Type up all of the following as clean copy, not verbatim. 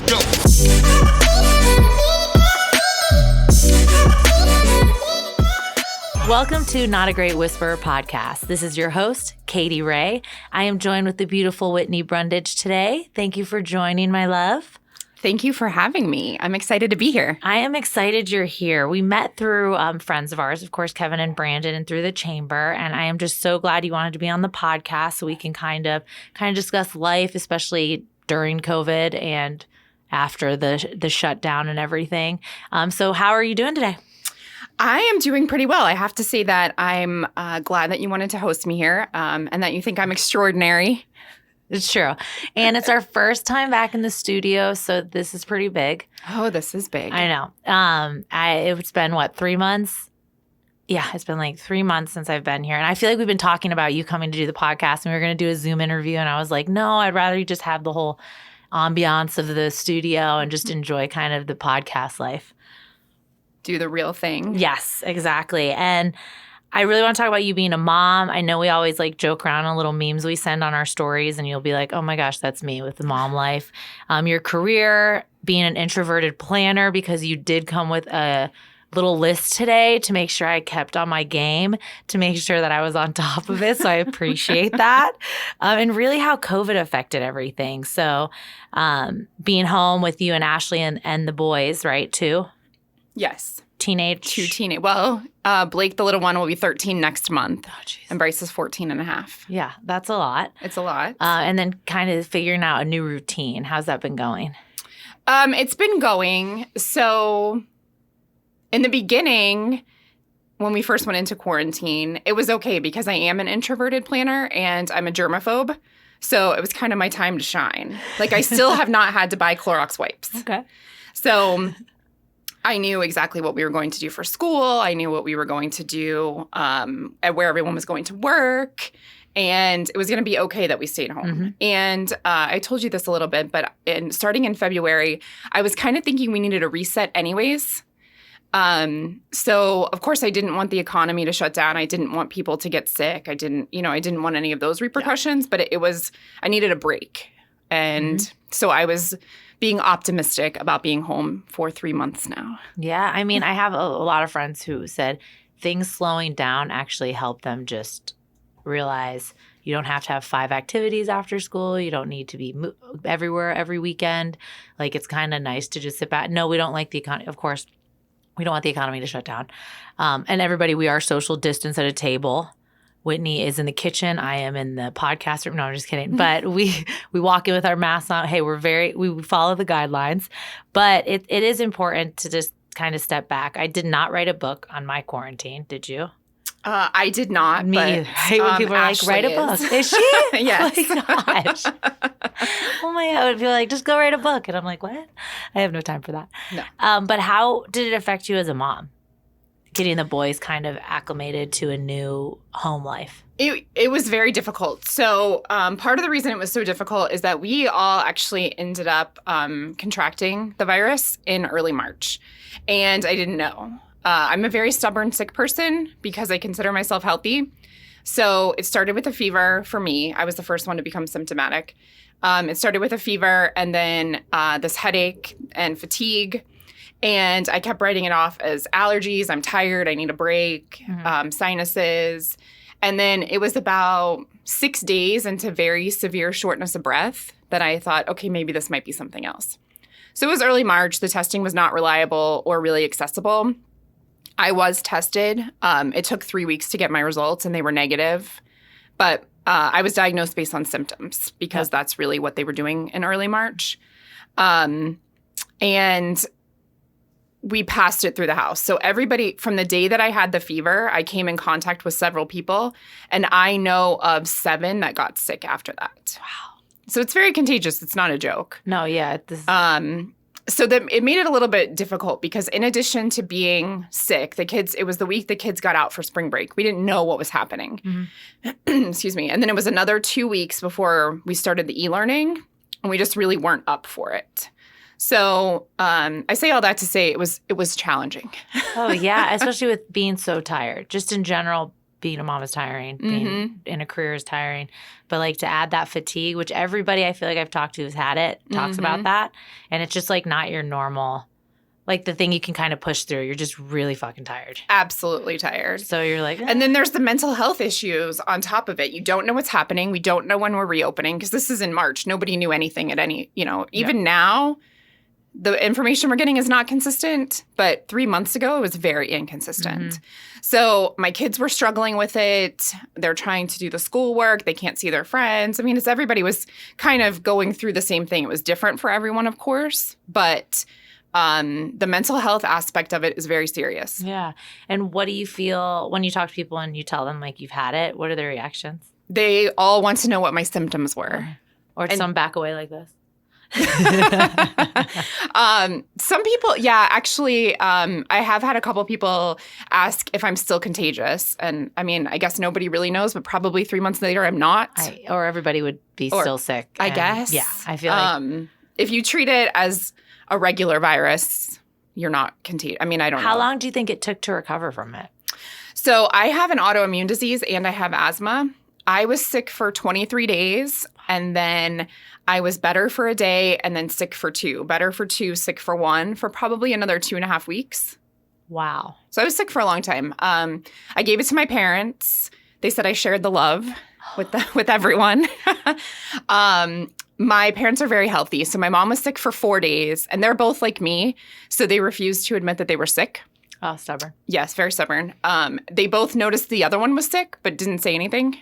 Go. Welcome to Not a Great Whisperer podcast. This is your host, Katy Rey. I am joined with the beautiful Whitney Brundage today. Thank you for joining, my love. Thank you for having me. I'm excited to be here. I am excited you're here. We met through friends of ours, of course, Kevin and Brandon, and through the chamber. And I am just so glad you wanted to be on the podcast so we can kind of discuss life, especially during COVID and after the shutdown and everything. So how are you doing today? I am doing pretty well. I have to say that I'm glad that you wanted to host me here and that you think I'm extraordinary. It's true. And it's our first time back in the studio, so this is pretty big. Oh, this is big. I know. It's been, 3 months? Yeah, it's been like 3 months since I've been here. And I feel like we've been talking about you coming to do the podcast, and we were going to do a Zoom interview. And I was like, no, I'd rather you just have the whole ambiance of the studio and just enjoy kind of the podcast life. Do the real thing. Yes, exactly. And I really want to talk about you being a mom. I know we always joke around on little memes we send on our stories, and you'll be like, oh my gosh, that's me with the mom life. Your career, being an introverted planner, because you did come with a little list today to make sure I kept on my game, to make sure that I was on top of it. So I appreciate that. And really how COVID affected everything. So being home with you and Ashley and the boys, right, too? Yes. Teenage. Well, Blake, the little one, will be 13 next month. Oh, geez. And Bryce is 14 and a half. Yeah, that's a lot. It's a lot. And then kind of figuring out a new routine. How's that been going? It's been going. So in the beginning, when we first went into quarantine, it was okay because I am an introverted planner and I'm a germaphobe. So it was kind of my time to shine. I still have not had to buy Clorox wipes. Okay. So I knew exactly what we were going to do for school. I knew what we were going to do at where everyone was going to work. And it was going to be okay that we stayed home. Mm-hmm. And I told you this a little bit, but starting in February, I was kind of thinking we needed a reset anyways. So, of course, I didn't want the economy to shut down. I didn't want people to get sick. I didn't want any of those repercussions. Yeah. But I needed a break. And so I was being optimistic about being home for 3 months now. Yeah. I mean, I have a lot of friends who said things slowing down actually helped them just realize you don't have to have 5 activities after school. You don't need to be everywhere every weekend. It's kind of nice to just sit back. No, we don't like the economy. Of course, we don't want the economy to shut down. And everybody, we are social distance at a table. Whitney is in the kitchen. I am in the podcast room. No, I'm just kidding. But we walk in with our masks on. Hey, we follow the guidelines. But it is important to just kind of step back. I did not write a book on my quarantine. Did you? I did not. Me either. I hate when people are Ashley write a book. Is she? Yes. Oh my gosh. Oh my God. I would feel like, just go write a book. And I'm like, what? I have no time for that. No. But how did it affect you as a mom? Getting the boys kind of acclimated to a new home life? It was very difficult. So part of the reason it was so difficult is that we all actually ended up contracting the virus in early March. And I didn't know. I'm a very stubborn, sick person because I consider myself healthy. So it started with a fever for me. I was the first one to become symptomatic. It started with a fever and then this headache and fatigue. And I kept writing it off as allergies. I'm tired. I need a break. Sinuses. And then it was about 6 days into very severe shortness of breath that I thought, okay, maybe this might be something else. So it was early March. The testing was not reliable or really accessible. I was tested. It took 3 weeks to get my results, and they were negative. But I was diagnosed based on symptoms because that's really what they were doing in early March. And we passed it through the house. So everybody, from the day that I had the fever, I came in contact with several people, and I know of 7 that got sick after that. Wow. So it's very contagious. It's not a joke. No, yeah. So it made it a little bit difficult because in addition to being sick, it was the week the kids got out for spring break. We didn't know what was happening. Mm-hmm. Excuse me. And then it was another 2 weeks before we started the e-learning, and we just really weren't up for it. So I say all that to say it was challenging. Oh, yeah, especially with being so tired. Just in general, being a mom is tiring, being in a career is tiring. But like to add that fatigue, which everybody I feel like I've talked to who's had it talks about that. And it's just like not your normal, like the thing you can kind of push through. You're just really fucking tired. Absolutely tired. So you're like, And then there's the mental health issues on top of it. You don't know what's happening. We don't know when we're reopening because this is in March. Nobody knew anything at any, even now. The information we're getting is not consistent, but 3 months ago, it was very inconsistent. So my kids were struggling with it. They're trying to do the schoolwork. They can't see their friends. I mean, everybody was kind of going through the same thing. It was different for everyone, of course, but the mental health aspect of it is very serious. Yeah. And what do you feel when you talk to people and you tell them like you've had it? What are their reactions? They all want to know what my symptoms were. Or some back away like this. Some people, actually, I have had a couple people ask if I'm still contagious. And I mean, I guess nobody really knows, but probably 3 months later, I'm not. Or everybody would be still sick. I guess. Yeah, I feel like. If you treat it as a regular virus, you're not contagious. I mean, I don't know. How long do you think it took to recover from it? So I have an autoimmune disease and I have asthma. I was sick for 23 days and then I was better for a day and then sick for 2. Better for 2, sick for 1 for probably another 2.5 weeks. Wow. So I was sick for a long time. I gave it to my parents. They said I shared the love with everyone. My parents are very healthy. So my mom was sick for 4 days and they're both like me. So they refused to admit that they were sick. Oh, stubborn. Yes, very stubborn. They both noticed the other one was sick but didn't say anything.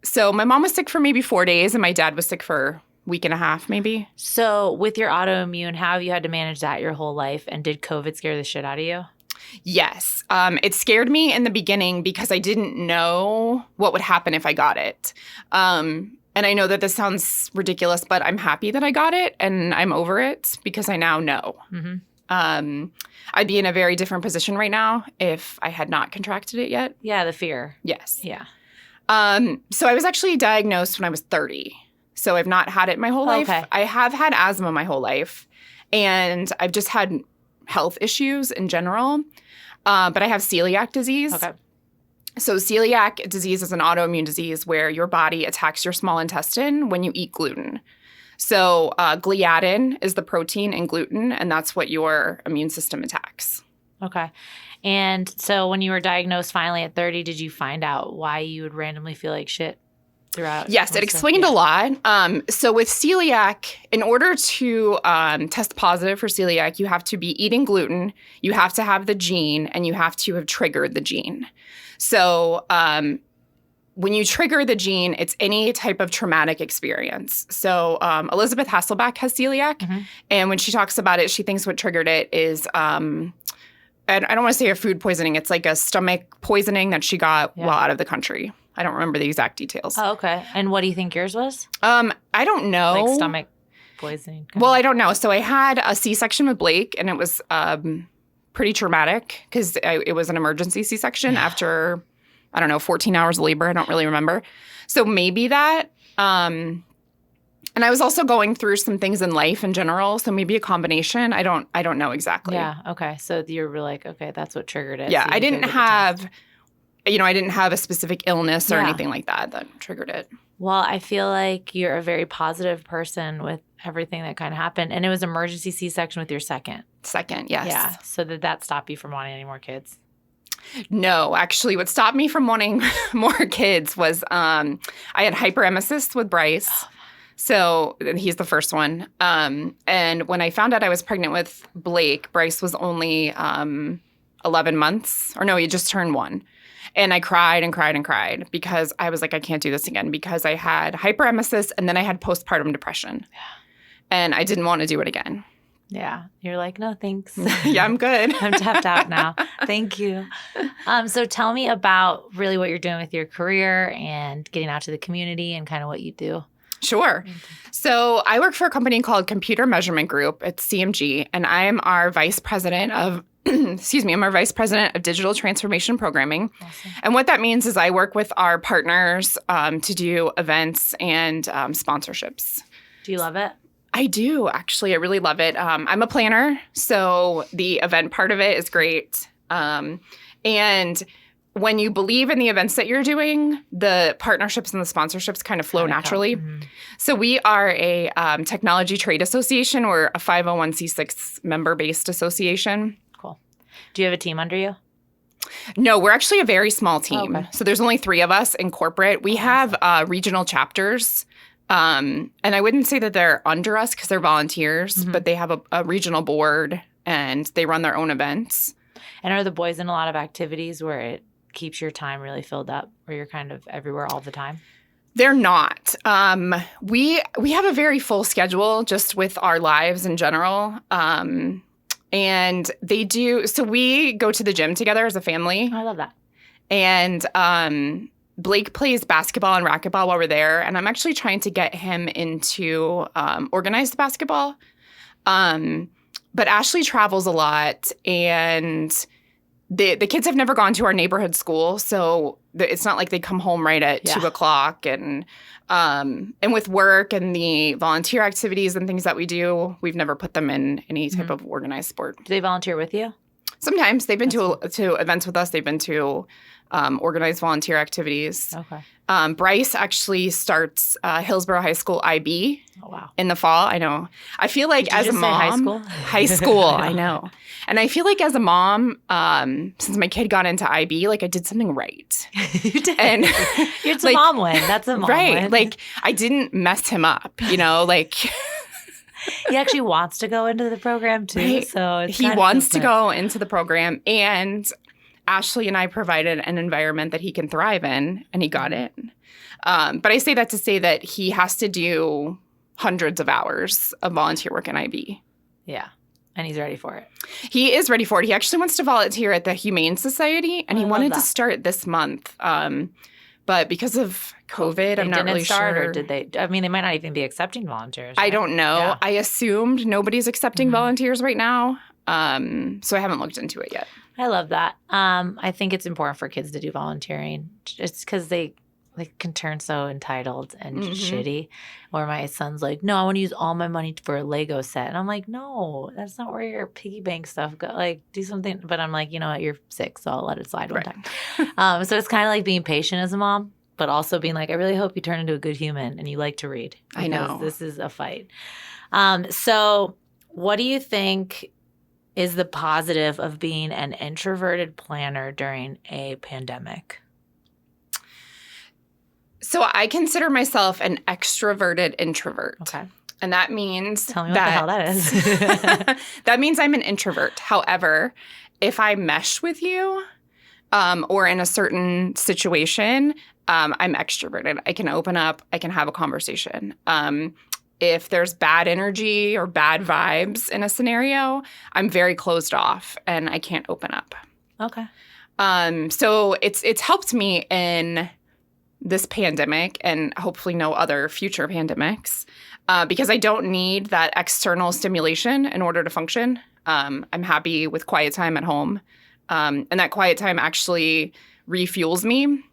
So my mom was sick for maybe 4 days and my dad was sick for a week and a half maybe. So with your autoimmune, how have you had to manage that your whole life? And did COVID scare the shit out of you? Yes. It scared me in the beginning because I didn't know what would happen if I got it. And I know that this sounds ridiculous, but I'm happy that I got it and I'm over it because I now know. I'd be in a very different position right now if I had not contracted it yet. Yeah, the fear. Yes. Yeah. So I was actually diagnosed when I was 30. So I've not had it my whole life. Okay. I have had asthma my whole life. And I've just had health issues in general. But I have celiac disease. Okay. So celiac disease is an autoimmune disease where your body attacks your small intestine when you eat gluten. So gliadin is the protein in gluten, and that's what your immune system attacks. Okay. And so when you were diagnosed finally at 30, did you find out why you would randomly feel like shit throughout? Yes, it explained a lot. So with celiac, in order to test positive for celiac, you have to be eating gluten, you have to have the gene, and you have to have triggered the gene. So when you trigger the gene, it's any type of traumatic experience. So Elizabeth Hasselbeck has celiac, and when she talks about it, she thinks what triggered it is I don't want to say a food poisoning. It's like a stomach poisoning that she got while out of the country. I don't remember the exact details. Oh, okay. And what do you think yours was? I don't know. Like stomach poisoning? Well, I don't know. So I had a C-section with Blake, and it was pretty traumatic because it was an emergency C-section after, 14 hours of labor. I don't really remember. So maybe that. And I was also going through some things in life in general, so maybe a combination. I don't know exactly. Yeah. Okay. So you were like, okay, that's what triggered it. Yeah, So I didn't have, I didn't have a specific illness or anything like that triggered it. Well, I feel like you're a very positive person with everything that kind of happened, and it was emergency C-section with your second. Second, yes. Yeah. So did that stop you from wanting any more kids? No, actually, what stopped me from wanting more kids was I had hyperemesis with Bryce. So he's the first one. And when I found out I was pregnant with Blake, Bryce was only 11 months. Or no, he just turned 1. And I cried and cried and cried because I was like, I can't do this again because I had hyperemesis and then I had postpartum depression. Yeah. And I didn't want to do it again. Yeah. You're like, no, thanks. Yeah, I'm good. I'm tapped out now. Thank you. So tell me about really what you're doing with your career and getting out to the community and kind of what you do. Sure. So I work for a company called Computer Measurement Group. It's CMG, and I am our vice president of I'm our vice president of digital transformation programming. Awesome. And what that means is I work with our partners to do events and sponsorships. Do you love it? I do, actually. I really love it. I'm a planner, so the event part of it is great. And when you believe in the events that you're doing, the partnerships and the sponsorships kind of flow naturally. So we are a technology trade association. We're a 501c6 member-based association. Cool. Do you have a team under you? No, we're actually a very small team. Okay. So there's only 3 of us in corporate. We have regional chapters. And I wouldn't say that they're under us because they're volunteers, but they have a regional board and they run their own events. And are the boys in a lot of activities where it keeps your time really filled up, where you're kind of everywhere all the time? They're not. We have a very full schedule just with our lives in general. And they do. So we go to the gym together as a family. I love that. And Blake plays basketball and racquetball while we're there. And I'm actually trying to get him into organized basketball. But Ashley travels a lot, and the kids have never gone to our neighborhood school, so it's not like they come home right at 2 o'clock. And with work and the volunteer activities and things that we do, we've never put them in any type of organized sport. Do they volunteer with you? Sometimes they've been to events with us. They've been to organized volunteer activities. Okay. Bryce actually starts Hillsborough High School IB in the fall. I know. I feel like Did you as a just say mom, high school? high school, I know. And I feel like as a mom, since my kid got into IB, like I did something right. You did. And it's a mom win. That's a mom right. win. Like I didn't mess him up, like he actually wants to go into the program too. Right. So he wants to go into the program, and Ashley and I provided an environment that he can thrive in, and he got in. But I say that to say that he has to do hundreds of hours of volunteer work in IB. Yeah. And he's ready for it. He is ready for it. He actually wants to volunteer at the Humane Society, and he wanted to start this month. But because of COVID, I'm not really sure. Or did they? I mean, they might not even be accepting volunteers. I right? don't know. Yeah. I assumed nobody's accepting volunteers right now. So I haven't looked into it yet. I love that. I think it's important for kids to do volunteering just because they can turn so entitled and shitty. Or my son's like, no, I want to use all my money for a Lego set. And I'm like, no, that's not where your piggy bank stuff goes. Like, do something. But I'm like, you know what? You're 6, so I'll let it slide one time. So it's kind of like being patient as a mom, but also being like, I really hope you turn into a good human and you like to read. I know. This is a fight. So what do you think is the positive of being an introverted planner during a pandemic? So I consider myself an extroverted introvert. Okay. And that means Tell me what the hell that is. that means I'm an introvert. However, if I mesh with you or in a certain situation, I'm extroverted. I can open up. I can have a conversation. If there's bad energy or bad vibes in a scenario, I'm very closed off and I can't open up. Okay. So it's helped me in this pandemic and hopefully no other future pandemics because I don't need that external stimulation in order to function. I'm happy with quiet time at home. And that quiet time actually refuels me.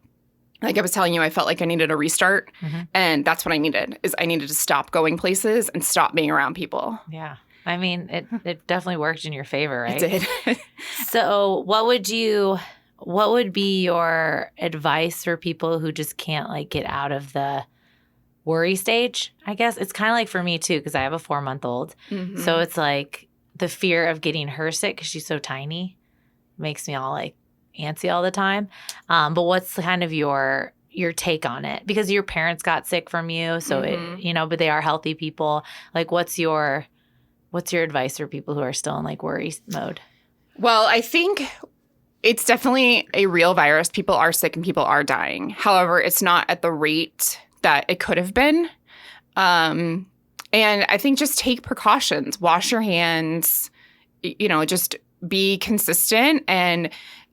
Like I was telling you, I felt like I needed a restart. And that's what I needed, is I needed to stop going places and stop being around people. Yeah. I mean, it definitely worked in your favor, right? It did. So what would be your advice for people who just can't get out of the worry stage? I guess it's kind of like for me too, because I have a 4-month-old. So it's like the fear of getting her sick because she's so tiny makes me all antsy all the time. But what's kind of your take on it? Because your parents got sick from you, so but they are healthy people. Like, what's your advice for people who are still in worry mode? Well, I think it's definitely a real virus. People are sick and people are dying. However, it's not at the rate that it could have been. And I think just take precautions. Wash your hands. Just be consistent and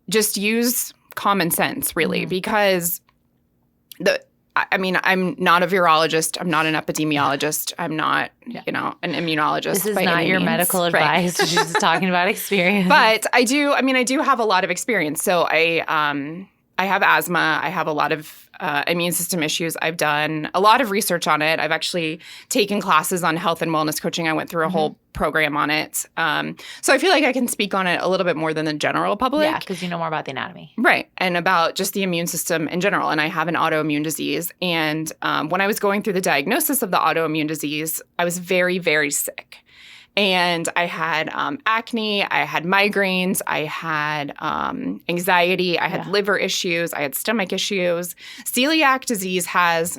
just use common sense, really, because I'm not a virologist. I'm not an epidemiologist. I'm not, an immunologist. This is not your medical advice. She's just talking about experience. But I do have a lot of experience. So I I have asthma. I have a lot of immune system issues. I've done a lot of research on it. I've actually taken classes on health and wellness coaching. I went through a whole program on it. So I feel like I can speak on it a little bit more than the general public. Yeah, because you know more about the anatomy. Right. And about just the immune system in general. And I have an autoimmune disease. And when I was going through the diagnosis of the autoimmune disease, I was very, very sick. And I had acne, I had migraines, I had anxiety, I had liver issues, I had stomach issues. Celiac disease has,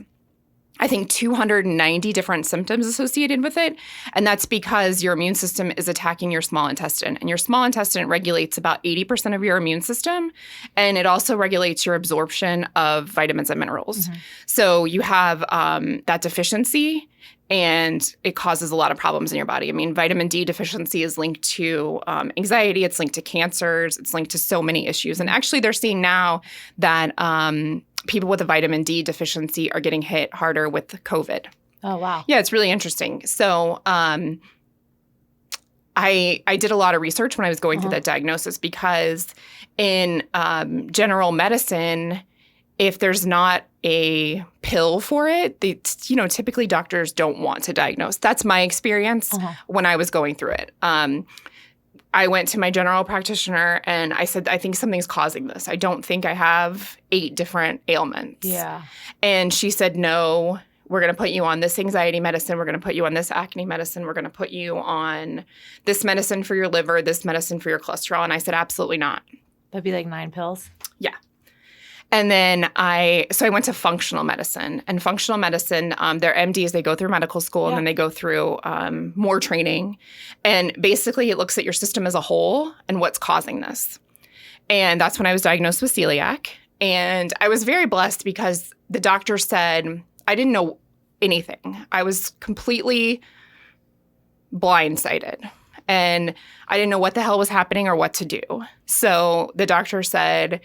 I think, 290 different symptoms associated with it. And that's because your immune system is attacking your small intestine. And your small intestine regulates about 80% of your immune system. And it also regulates your absorption of vitamins and minerals. So you have that deficiency. And it causes a lot of problems in your body. I mean, vitamin D deficiency is linked to anxiety. It's linked to cancers. It's linked to so many issues. And actually, they're seeing now that people with a vitamin D deficiency are getting hit harder with COVID. Oh, wow. Yeah, it's really interesting. So I did a lot of research when I was going through that diagnosis because in general medicine, if there's not a pill for it, typically doctors don't want to diagnose. That's my experience when I was going through it. I went to my general practitioner and I said, I think something's causing this. I don't think I have 8 different ailments. Yeah. And she said, no, we're going to put you on this anxiety medicine. We're going to put you on this acne medicine. We're going to put you on this medicine for your liver, this medicine for your cholesterol. And I said, absolutely not. That'd be like 9 pills? Yeah. And then I went to functional medicine. And functional medicine, they're MDs. They go through medical school and then they go through more training. And basically it looks at your system as a whole and what's causing this. And that's when I was diagnosed with celiac. And I was very blessed because the doctor said I didn't know anything. I was completely blindsided. And I didn't know what the hell was happening or what to do. So the doctor said,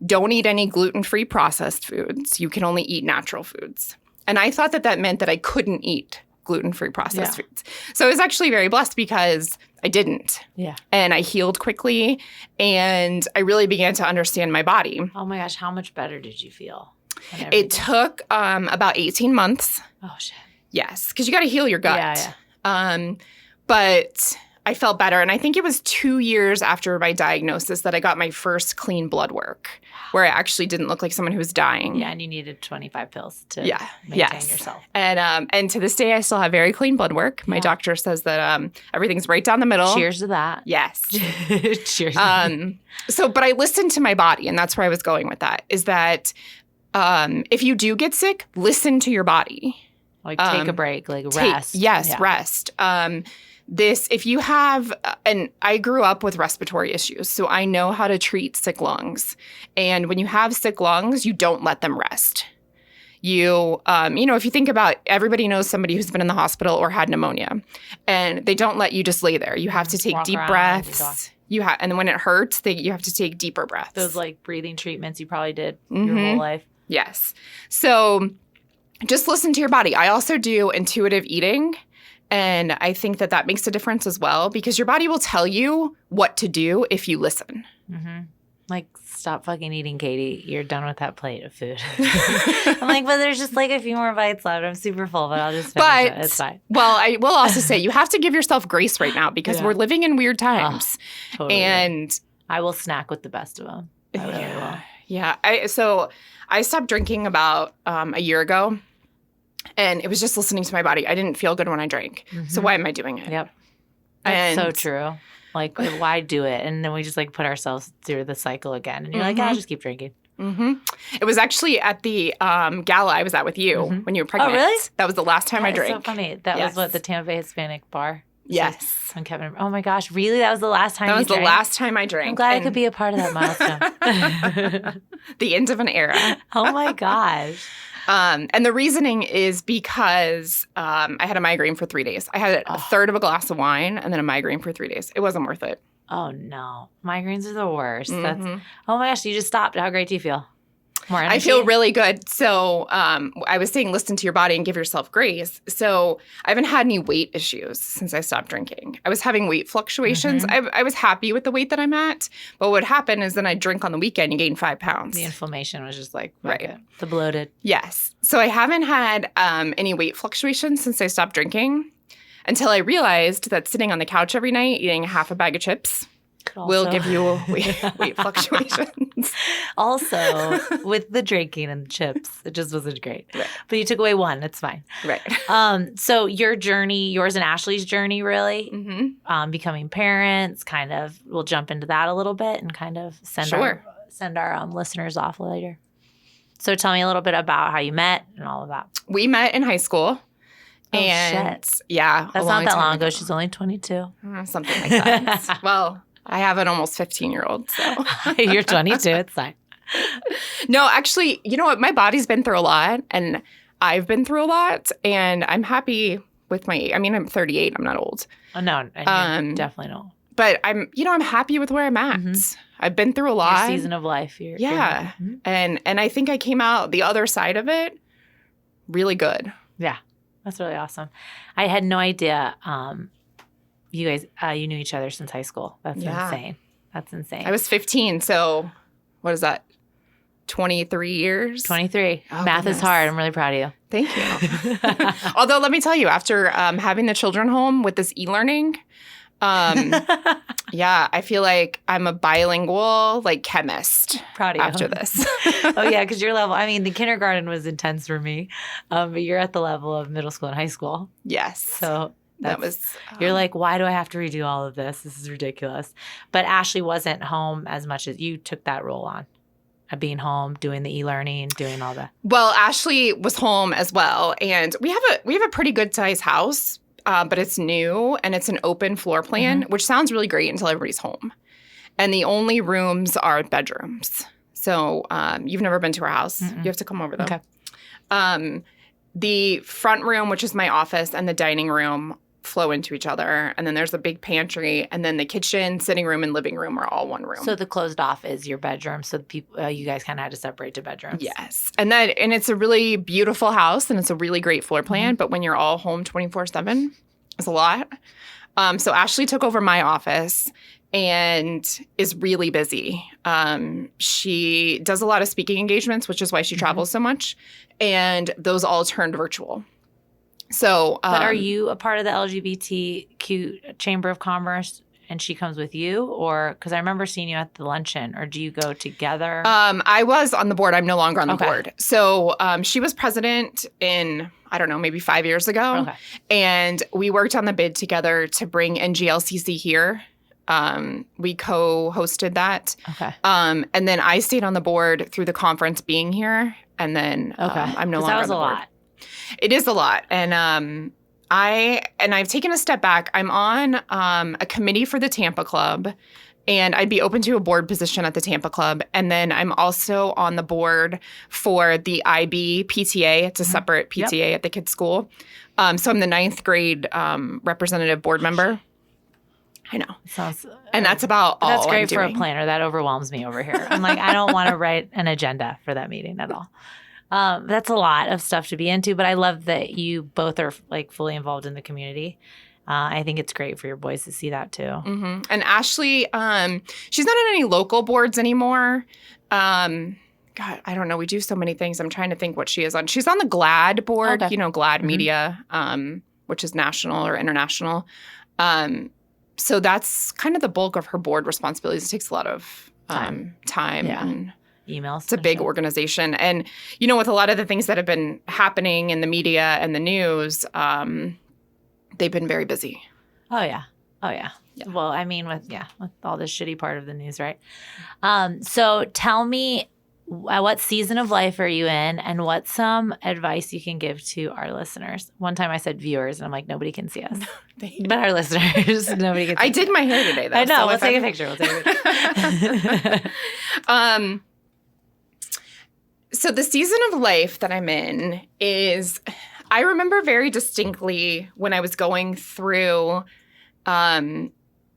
don't eat any gluten-free processed foods. You can only eat natural foods. And I thought that meant that I couldn't eat gluten-free processed foods. So I was actually very blessed because I didn't. Yeah. And I healed quickly and I really began to understand my body. Oh my gosh, how much better did you feel? It took about 18 months. Oh, shit. Yes, because you got to heal your gut. Yeah. But I felt better. And I think it was 2 years after my diagnosis that I got my first clean blood work where I actually didn't look like someone who was dying. Yeah, and you needed 25 pills to maintain yourself. And to this day, I still have very clean blood work. My doctor says that everything's right down the middle. Cheers to that. Yes. Cheers. But I listened to my body, and that's where I was going with that, is that if you do get sick, listen to your body. Like take a break, like rest. Rest. If you have, and I grew up with respiratory issues, so I know how to treat sick lungs. And when you have sick lungs, you don't let them rest. If you think about, everybody knows somebody who's been in the hospital or had pneumonia, and they don't let you just lay there. You have to take deep breaths. And then when it hurts, you have to take deeper breaths. Those like breathing treatments you probably did your whole life. Yes. So just listen to your body. I also do intuitive eating. And I think that makes a difference as well because your body will tell you what to do if you listen. Mm-hmm. Like, stop fucking eating, Katy. You're done with that plate of food. I'm like, but there's just like a few more bites left. I'm super full, but I'll just finish it. It's fine. Well, I will also say you have to give yourself grace right now because we're living in weird times. Oh, totally. And I will snack with the best of them. I really will. Yeah. So I stopped drinking about a year ago. And it was just listening to my body. I didn't feel good when I drank. Mm-hmm. So why am I doing it? Yep. That's so true. Like, why do it? And then we just like put ourselves through the cycle again. And you're like, I'll just keep drinking. Mm-hmm. It was actually at the gala I was at with you when you were pregnant. Oh, really? That was the last time I drank. That's so funny. That was what, the Tampa Bay Hispanic bar? Yes. And Kevin. Oh my gosh, really? That was the last time you drank? That was the last time I drank. I'm glad I could be a part of that milestone. The end of an era. Oh my gosh. And the reasoning is because I had a migraine for 3 days. I had a third of a glass of wine and then a migraine for 3 days. It wasn't worth it. Oh, no. Migraines are the worst. Oh, my gosh. You just stopped. How great do you feel? More energy? I feel really good. So I was saying, listen to your body and give yourself grace. So I haven't had any weight issues since I stopped drinking. I was having weight fluctuations. I was happy with the weight that I'm at. But what would happen is then I'd drink on the weekend and gain 5 pounds. The inflammation was just like, right. The bloated. Yes. So I haven't had any weight fluctuations since I stopped drinking until I realized that sitting on the couch every night eating half a bag of chips will give you weight fluctuations. Also, with the drinking and the chips, it just wasn't great. Right. But you took away one. It's fine. Right. So your journey, yours and Ashley's journey, really, becoming parents, kind of, we'll jump into that a little bit and kind of send our listeners off later. So tell me a little bit about how you met and all of that. We met in high school. Oh, and shit. Yeah. That's not that long ago. She's only 22. Something like that. Well, I have an almost 15-year-old, so. You're 22. It's fine. No, actually, you know what? My body's been through a lot, and I've been through a lot, and I'm happy with my – I mean, I'm 38. I'm not old. Oh, no. And definitely not. But I'm happy with where I'm at. I've been through a lot. Your season of life. Yeah. And I think I came out the other side of it really good. Yeah. That's really awesome. I had no idea you guys, you knew each other since high school. That's insane. That's insane. I was 15, so what is that? 23 years? 23. Oh, Math is hard. I'm really proud of you. Thank you. Although, let me tell you, after having the children home with this e-learning, yeah, I feel like I'm a bilingual, chemist. Proud of you. After this. Oh, yeah, because your level, I mean, the kindergarten was intense for me, but you're at the level of middle school and high school. Yes. So that was. You're like, why do I have to redo all of this? This is ridiculous. But Ashley wasn't home as much as you took that role on. Being home, doing the e-learning, doing all that. Well, Ashley was home as well, and we have a pretty good sized house, but it's new and it's an open floor plan, which sounds really great until everybody's home. And the only rooms are bedrooms. So you've never been to our house. You have to come over though. Okay. The front room, which is my office, and the dining room flow into each other. And then there's a big pantry. And then the kitchen, sitting room, and living room are all one room. So the closed off is your bedroom. So the people, you guys kind of had to separate to bedrooms. Yes. And it's a really beautiful house and it's a really great floor plan. But when you're all home 24/7, it's a lot. So Ashley took over my office and is really busy. She does a lot of speaking engagements, which is why she travels so much. And those all turned virtual. So, but are you a part of the LGBTQ Chamber of Commerce and she comes with you? Or because I remember seeing you at the luncheon, or do you go together? I was on the board. I'm no longer on the board. So she was president in, I don't know, maybe 5 years ago. Okay. And we worked on the bid together to bring NGLCC here. We co-hosted that. Okay. And then I stayed on the board through the conference being here. And then I'm no longer on the board. That was a lot. It is a lot. And I've taken a step back. I'm on a committee for the Tampa Club, and I'd be open to a board position at the Tampa Club. And then I'm also on the board for the IB PTA. It's a separate PTA at the kids' school. So I'm the 9th grade representative board member. I know. And that's about all That's great I'm for doing. A planner. That overwhelms me over here. I'm like, I don't want to write an agenda for that meeting at all. That's a lot of stuff to be into, but I love that you both are fully involved in the community. I think it's great for your boys to see that too. Mm-hmm. And Ashley, she's not on any local boards anymore. God, I don't know. We do so many things. I'm trying to think what she is on. She's on the GLAD board, GLAD Media, which is national or international. So that's kind of the bulk of her board responsibilities. It takes a lot of time and emails. It's a big organization. And, with a lot of the things that have been happening in the media and the news, they've been very busy. Oh, yeah. Well, I mean, with all this shitty part of the news, right? So tell me, what season of life are you in, and what's some advice you can give to our listeners? One time I said viewers, and I'm like, nobody can see us. But our listeners, nobody can see us. I did my hair today, though. I know. So we'll take a picture. So the season of life that I'm in is, I remember very distinctly when I was going through some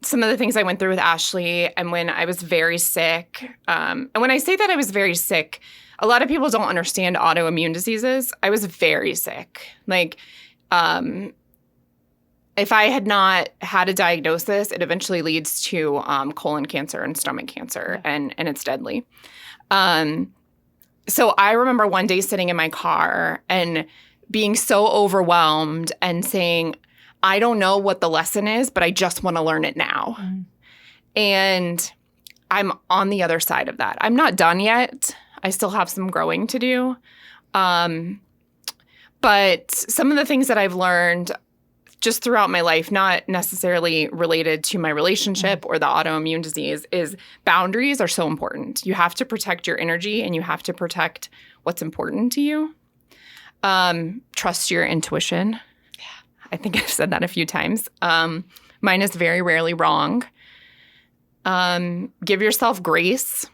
some of the things I went through with Ashley and when I was very sick. And when I say that I was very sick, a lot of people don't understand autoimmune diseases. I was very sick. Like, if I had not had a diagnosis, it eventually leads to colon cancer and stomach cancer, and it's deadly. So I remember one day sitting in my car and being so overwhelmed and saying, I don't know what the lesson is, but I just want to learn it now. Mm. And I'm on the other side of that. I'm not done yet. I still have some growing to do. But some of the things that I've learned just throughout my life, not necessarily related to my relationship or the autoimmune disease, is boundaries are so important. You have to protect your energy and you have to protect what's important to you. Trust your intuition. I think I've said that a few times. Mine is very rarely wrong. Give yourself grace.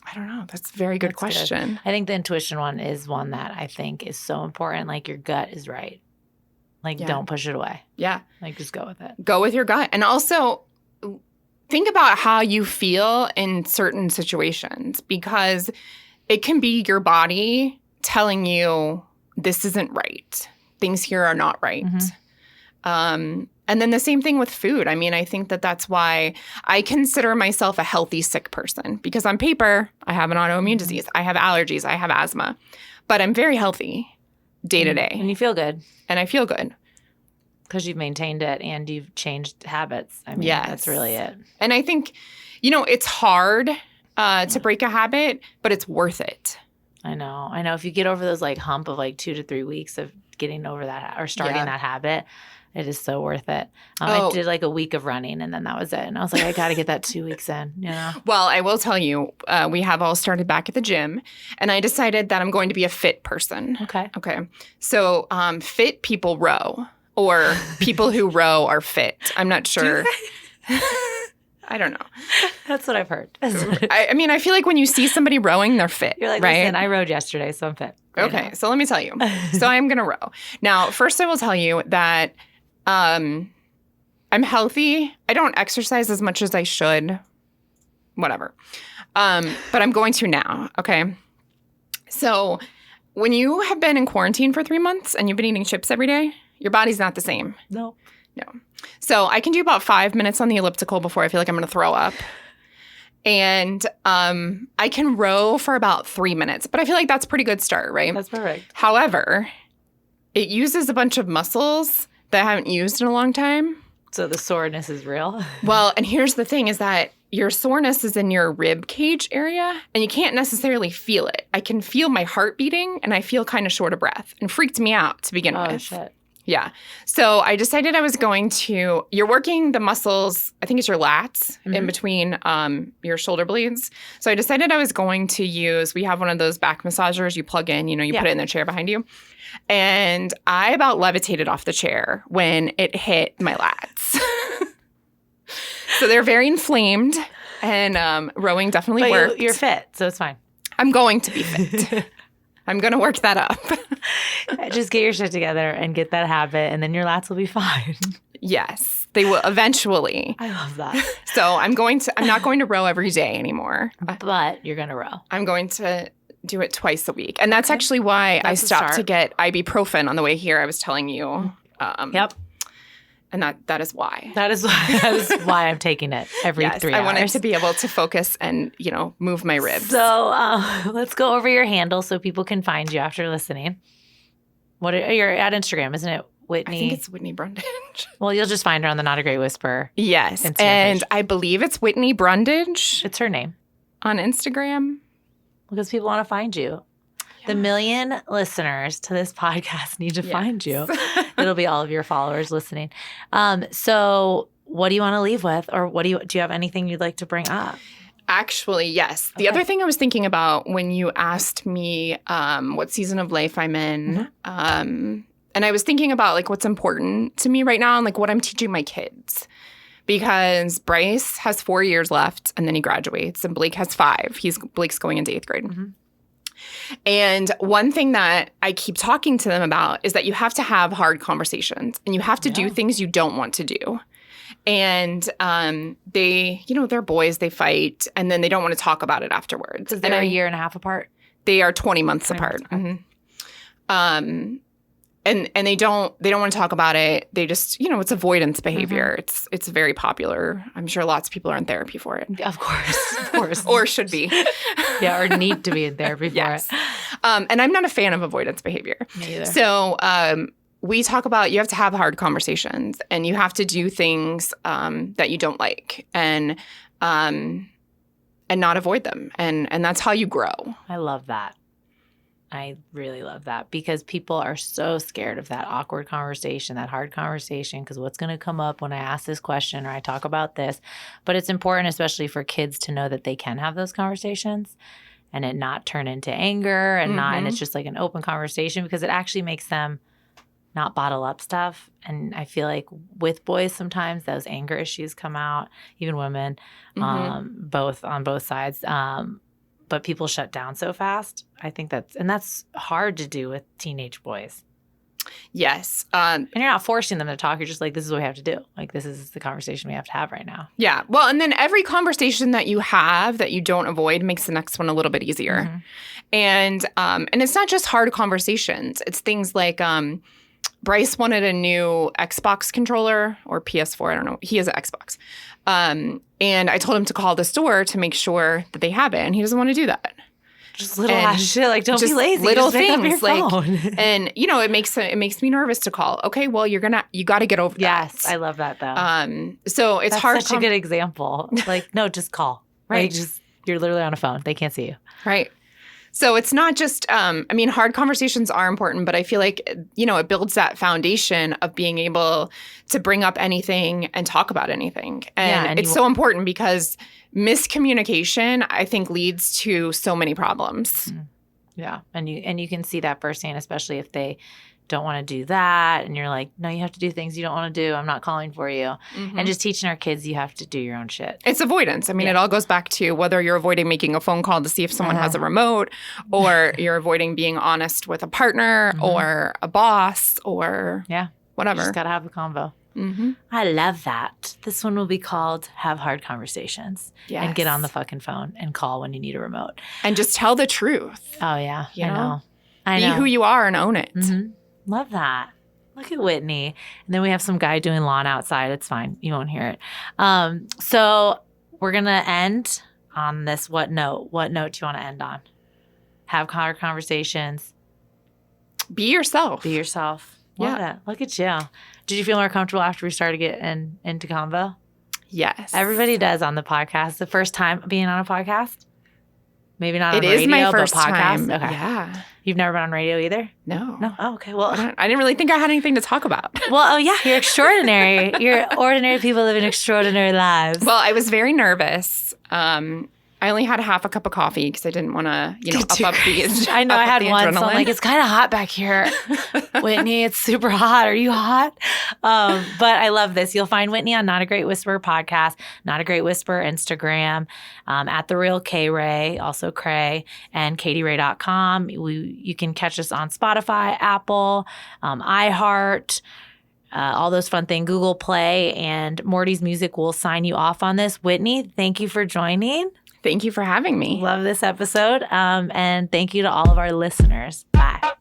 I don't know. That's a very good question. Good. I think the intuition one is one that I think is so important. Like, your gut is right. Like, don't push it away. Yeah. Like, just go with it. Go with your gut. And also think about how you feel in certain situations, because it can be your body telling you this isn't right. Things here are not right. Mm-hmm. And then the same thing with food. I mean, I think that that's why I consider myself a healthy sick person, because on paper, I have an autoimmune disease. I have allergies. I have asthma. But I'm very healthy day to day. And you feel good. And I feel good. Because you've maintained it and you've changed habits. I mean, that's really it. And I think, it's hard to break a habit, but it's worth it. I know. If you get over those hump of 2 to 3 weeks of getting over that or starting that habit, it is so worth it. I did a week of running and then that was it. And I was like, I got to get that 2 weeks in, Well, I will tell you, we have all started back at the gym and I decided that I'm going to be a fit person. Okay. So fit people row, or people who row are fit. I'm not sure. I don't know. That's what I've heard. I mean, I feel like when you see somebody rowing, they're fit. You're like, right? Listen, I rowed yesterday, so I'm fit. Okay, so let me tell you. So I'm going to row. Now, first I will tell you that I'm healthy. I don't exercise as much as I should. Whatever. But I'm going to now, okay? So when you have been in quarantine for 3 months and you've been eating chips every day, your body's not the same. No. So I can do about 5 minutes on the elliptical before I feel like I'm going to throw up. And I can row for about 3 minutes, but I feel like that's a pretty good start, right? That's perfect. However, it uses a bunch of muscles that I haven't used in a long time. So the soreness is real? Well, and here's the thing is that your soreness is in your rib cage area, and you can't necessarily feel it. I can feel my heart beating, and I feel kind of short of breath, and freaked me out to begin with. Oh, shit. Yeah. So I decided I was going to, you're working the muscles, I think it's your lats in between your shoulder blades. So I decided I was going to use, we have one of those back massagers you plug in, you put it in the chair behind you. And I about levitated off the chair when it hit my lats. So they're very inflamed, and rowing definitely worked. You're fit, so it's fine. I'm going to be fit. I'm going to work that up. Just get your shit together and get that habit, and then your lats will be fine. Yes, they will eventually. I love that. So I'm not going to row every day anymore. But you're going to row. I'm going to do it twice a week. And that's actually why I stopped to get ibuprofen on the way here. I was telling you. Yep. And that is why. That is why I'm taking it every 3 hours. I wanted to be able to focus and, move my ribs. So let's go over your handle so people can find you after listening. You're at Instagram, isn't it? Whitney. I think it's Whitney Brundage. Well, you'll just find her on the Not a Great Whisper. Yes. Instagram and page. I believe it's Whitney Brundage. It's her name. On Instagram. Because people want to find you. The 1 million listeners to this podcast need to find you. It'll be all of your followers listening. So what do you want to leave with? Or do you have anything you'd like to bring up? Actually, yes. The other thing I was thinking about when you asked me what season of life I'm in, and I was thinking about what's important to me right now and what I'm teaching my kids. Because Bryce has 4 years left and then he graduates, and Blake has 5. Blake's going into 8th grade. Mm-hmm. And one thing that I keep talking to them about is that you have to have hard conversations and you have to do things you don't want to do. And they, they're boys, they fight, and then they don't want to talk about it afterwards. Because they're a year and a half apart? They are 20 months apart. Mm-hmm. And they don't want to talk about it. They just, it's avoidance behavior. Mm-hmm. It's very popular. I'm sure lots of people are in therapy for it. Of course. Or should be. Yeah, or need to be in therapy for it. And I'm not a fan of avoidance behavior. Me either. So we talk about you have to have hard conversations and you have to do things that you don't like and not avoid them. And that's how you grow. I love that. I really love that because people are so scared of that awkward conversation, that hard conversation, because what's going to come up when I ask this question or I talk about this. But it's important, especially for kids, to know that they can have those conversations and it not turn into anger and and it's just like an open conversation because it actually makes them not bottle up stuff. And I feel like with boys, sometimes those anger issues come out, even women, both on both sides. But people shut down so fast. I think that's hard to do with teenage boys. Yes. And you're not forcing them to talk. You're just like, this is what we have to do. Like, this is the conversation we have to have right now. Yeah. Well, and then every conversation that you have that you don't avoid makes the next one a little bit easier. Mm-hmm. And it's not just hard conversations. It's things like Bryce wanted a new Xbox controller or PS4. I don't know. He has an Xbox. And I told him to call the store to make sure that they have it. And he doesn't want to do that. Just little ass shit. Like, don't be lazy. Little just things. And it makes me nervous to call. Okay, well, you got to get over that. Yes, I love that though. So it's That's hard. Such a good example. Like, no, just call. Right. Like, you're literally on a phone. They can't see you. Right. So it's not just, hard conversations are important, but I feel like, it builds that foundation of being able to bring up anything and talk about anything. And it's so important because miscommunication, I think, leads to so many problems. Yeah. And you can see that firsthand, especially if they don't want to do that. And you're like, no, you have to do things you don't want to do. I'm not calling for you. Mm-hmm. And just teaching our kids, you have to do your own shit. It's avoidance. It all goes back to whether you're avoiding making a phone call to see if someone has a remote or you're avoiding being honest with a partner or a boss or whatever. You just got to have a convo. Mm-hmm. I love that. This one will be called Have Hard Conversations. Yes. And get on the fucking phone and call when you need a remote. And just tell the truth. Oh, yeah. I know. Be who you are and own it. Mm-hmm. Love that. Look at Whitney. And then we have some guy doing lawn outside. It's fine. You won't hear it. So we're going to end on this. What note? What note do you want to end on? Have hard conversations. Be yourself. Love it. Look at you. Did you feel more comfortable after we started getting into convo? Yes. Everybody does on the podcast. The first time being on a podcast? Maybe not on radio, it is my first but podcast. Time. Okay. Yeah. You've never been on radio either? No. Oh, okay. Well, I didn't really think I had anything to talk about. Well, yeah, you're extraordinary. You're ordinary people living extraordinary lives. Well, I was very nervous. I only had half a cup of coffee because I didn't want to, up the I know I had one, so I'm like, it's kind of hot back here. Whitney, it's super hot. Are you hot? But I love this. You'll find Whitney on Not a Great Whisperer podcast, Not a Great Whisperer Instagram, at The Real Katy Rey, also Cray, and KatyRey.com. You can catch us on Spotify, Apple, iHeart, all those fun things, Google Play, and Morty's Music will sign you off on this. Whitney, thank you for joining. Thank you for having me. Love this episode. And thank you to all of our listeners. Bye.